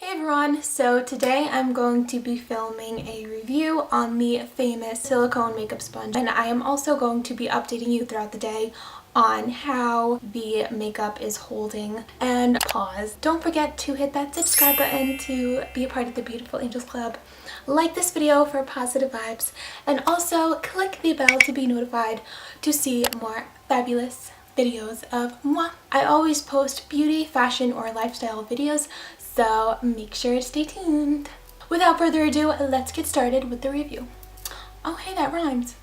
Hey everyone, so today I'm going to be filming a review on the famous silicone makeup sponge, and I am also going to be updating you throughout the day on how the makeup is holding. And pause. Don't forget to hit that subscribe button to be a part of the Beautiful Angels Club. Like this video for positive vibes, and also click the bell to be notified to see more fabulous videos of moi. I always post beauty, fashion, or lifestyle videos, so make sure to stay tuned. Without further ado, let's get started with the review. Oh hey, that rhymes.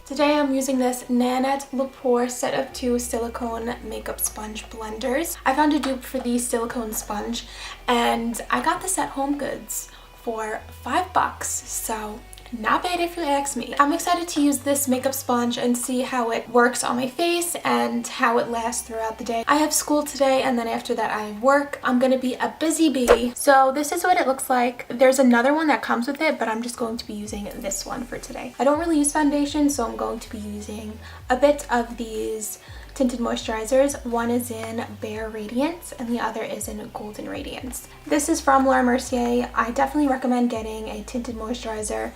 Today I'm using this Nanette Lepore set of 2 silicone makeup sponge blenders. I found a dupe for the silicone sponge and I got this at Home Goods for $5, so not bad if you ask me. I'm excited to use this makeup sponge and see how it works on my face and how it lasts throughout the day. I have school today and then after that I have work. I'm gonna be a busy bee. So this is what it looks like. There's another one that comes with it, but I'm just going to be using this one for today. I don't really use foundation, so I'm going to be using a bit of these tinted moisturizers. One is in Bare Radiance and the other is in Golden Radiance. This is from Laura Mercier. I definitely recommend getting a tinted moisturizer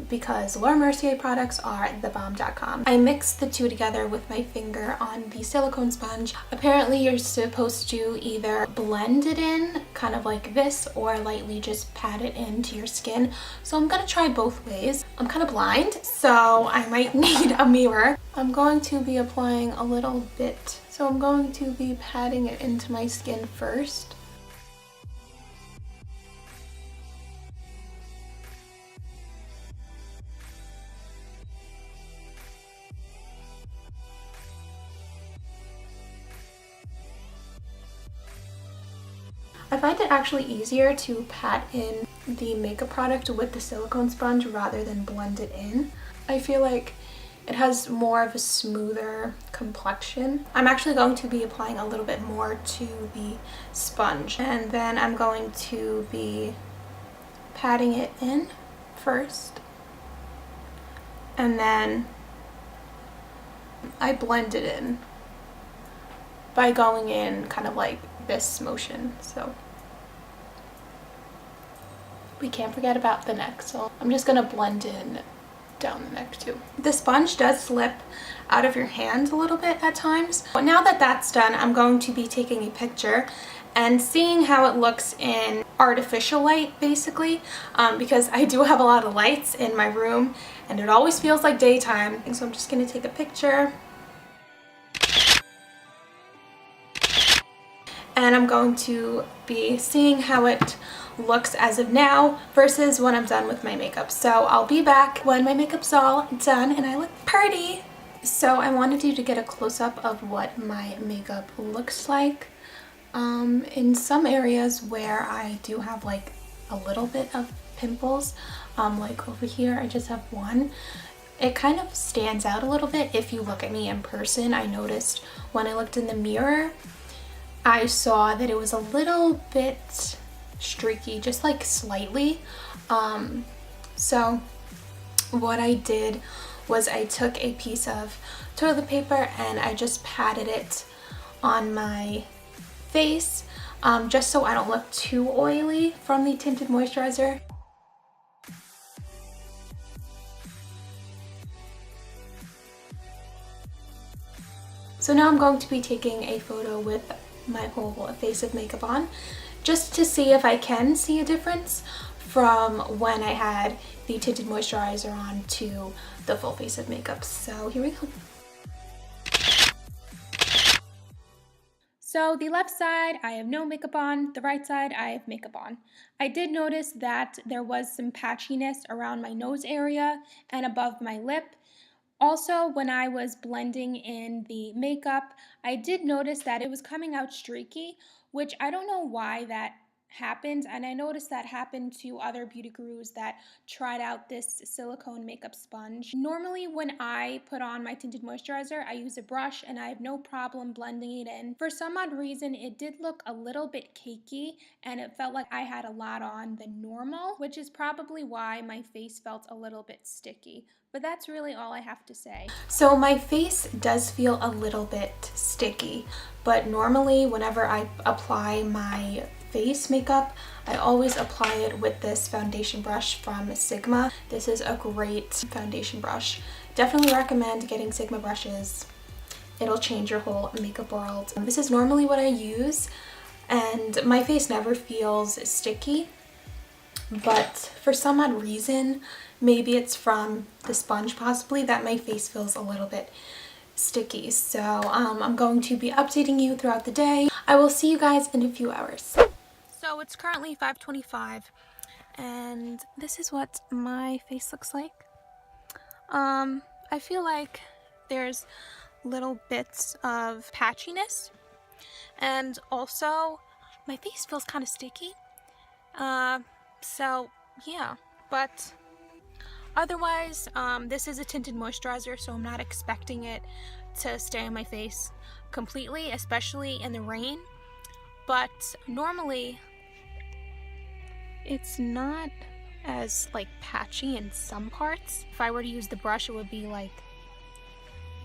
because Laura Mercier products are thebomb.com. I mixed the two together with my finger on the silicone sponge. Apparently you're supposed to either blend it in kind of like this or lightly just pat it into your skin. So I'm gonna try both ways. I'm kind of blind, so I might need a mirror. I'm going to be applying a little bit. So I'm going to be patting it into my skin first. I find it actually easier to pat in the makeup product with the silicone sponge rather than blend it in. I feel like it has more of a smoother complexion. I'm actually going to be applying a little bit more to the sponge, and then I'm going to be patting it in first, and then I blend it in by going in kind of like this motion. So we can't forget about the neck, so I'm just gonna blend in down the neck too. The sponge does slip out of your hand a little bit at times, but now that that's done, I'm going to be taking a picture and seeing how it looks in artificial light, basically, because I do have a lot of lights in my room and it always feels like daytime. And so I'm just gonna take a picture and I'm going to be seeing how it looks as of now versus when I'm done with my makeup. So I'll be back when my makeup's all done and I look pretty. So I wanted you to get a close-up of what my makeup looks like. In some areas where I do have like a little bit of pimples, like over here I just have one. It kind of stands out a little bit if you look at me in person. I noticed when I looked in the mirror, I saw that it was a little bit streaky, just like slightly. So what I did was I took a piece of toilet paper and I just patted it on my face, just so I don't look too oily from the tinted moisturizer. So now I'm going to be taking a photo with my whole face of makeup on, just to see if I can see a difference from when I had the tinted moisturizer on to the full face of makeup. So here we go. So the left side I have no makeup on, the right side I have makeup on. I did notice that there was some patchiness around my nose area and above my lip. Also, when I was blending in the makeup, I did notice that it was coming out streaky, which I don't know why that happened, and I noticed that happened to other beauty gurus that tried out this silicone makeup sponge. Normally when I put on my tinted moisturizer, I use a brush and I have no problem blending it in. For some odd reason, it did look a little bit cakey and it felt like I had a lot on than normal, which is probably why my face felt a little bit sticky. But that's really all I have to say. So my face does feel a little bit sticky, but normally whenever I apply my face makeup, I always apply it with this foundation brush from Sigma. This is a great foundation brush. Definitely recommend getting Sigma brushes. It'll change your whole makeup world. This is normally what I use, and my face never feels sticky, but for some odd reason, maybe it's from the sponge possibly, that my face feels a little bit sticky. So I'm going to be updating you throughout the day. I will see you guys in a few hours. So it's currently 5:25 and this is what my face looks like. I feel like there's little bits of patchiness, and also my face feels kind of sticky. So yeah, but otherwise, this is a tinted moisturizer, so I'm not expecting it to stay on my face completely, especially in the rain. But normally, it's not as like patchy in some parts. If I were to use the brush, it would be like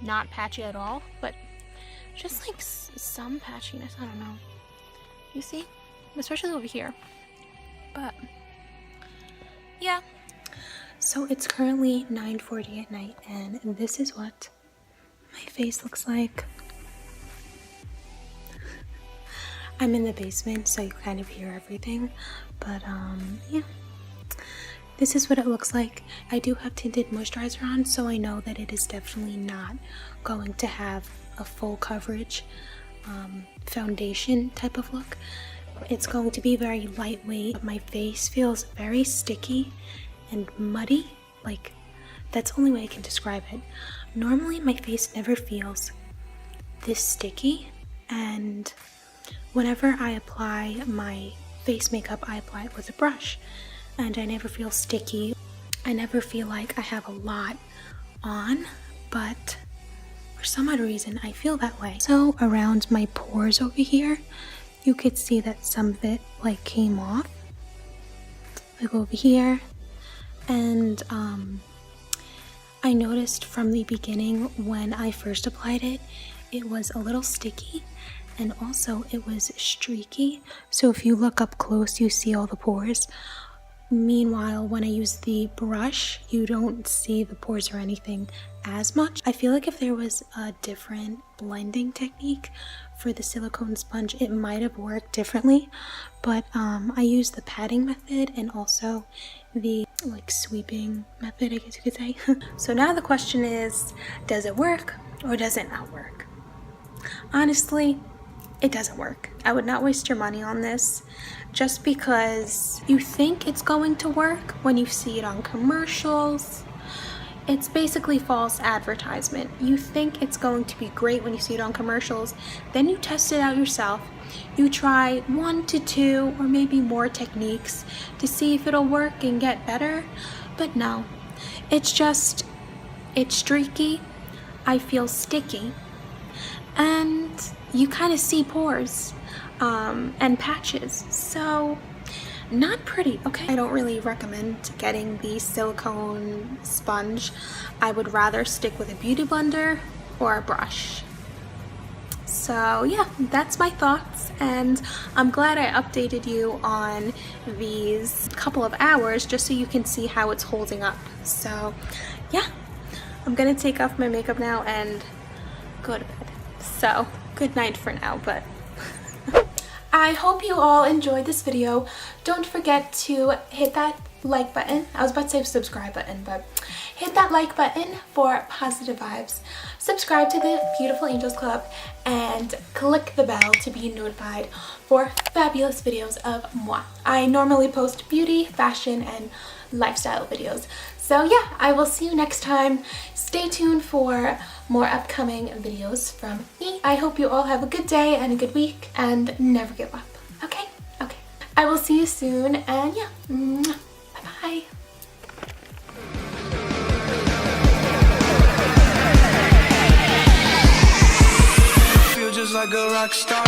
not patchy at all, but just like some patchiness. I don't know. You see? Especially over here. But yeah. So it's currently 9:40 at night, and this is what my face looks like. I'm in the basement, so you kind of hear everything, but yeah. This is what it looks like. I do have tinted moisturizer on, so I know that it is definitely not going to have a full coverage foundation type of look. It's going to be very lightweight. My face feels very sticky and muddy. Like, that's the only way I can describe it. Normally my face never feels this sticky, and whenever I apply my face makeup, I apply it with a brush, and I never feel sticky. I never feel like I have a lot on, but for some odd reason I feel that way. So around my pores over here, you could see that some of it like came off, like over here. And I noticed from the beginning when I first applied it, it was a little sticky, and also it was streaky. So if you look up close, you see all the pores. Meanwhile, when I use the brush, you don't see the pores or anything as much. I feel like if there was a different blending technique for the silicone sponge, it might have worked differently, but I use the patting method and also the like sweeping method, I guess you could say. So now the question is, does it work or does it not work? Honestly, it doesn't work. I would not waste your money on this just because you think it's going to work when you see it on commercials. It's basically false advertisement. You think it's going to be great when you see it on commercials, then you test it out yourself. You try 1 to 2 or maybe more techniques to see if it'll work and get better, but no. It's streaky, I feel sticky, and you kind of see pores and patches, so not pretty, okay? I don't really recommend getting the silicone sponge. I would rather stick with a beauty blender or a brush. So yeah, that's my thoughts, and I'm glad I updated you on these couple of hours just so you can see how it's holding up. So yeah, I'm gonna take off my makeup now and go to bed. So good night for now, but I hope you all enjoyed this video. Don't forget to hit that like button. I was about to say subscribe button, but hit that like button for positive vibes. Subscribe to the Beautiful Angels Club and click the bell to be notified for fabulous videos of moi. I normally post beauty, fashion, and lifestyle videos. So yeah, I will see you next time. Stay tuned for more upcoming videos from me. I hope you all have a good day and a good week, and never give up. Okay? Okay. I will see you soon, and yeah. Bye-bye. Feel just like a rock star.